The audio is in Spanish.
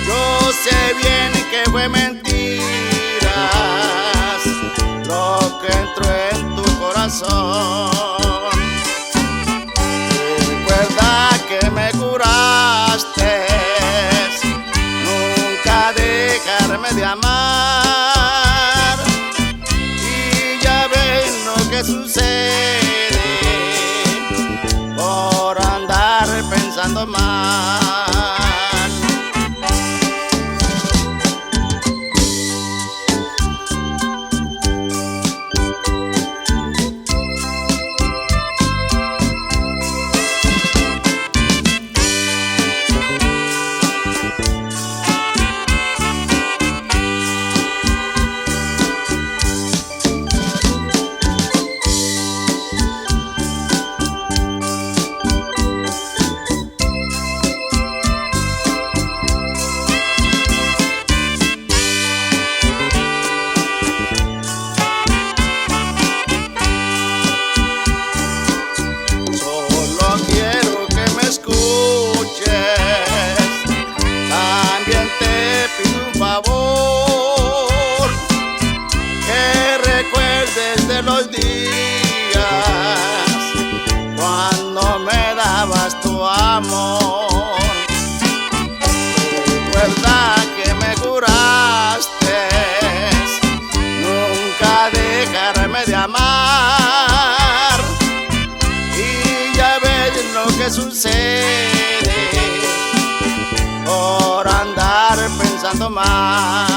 Yo sé bien que fue mentiras lo que entró en tu corazón. Recuerda que me juraste nunca dejarme de amar, y ya ves lo que sucede por andar pensando mal. Los días cuando me dabas tu amor. Recuerda que me juraste nunca dejarme de amar, y ya ves lo que sucede por andar pensando mal.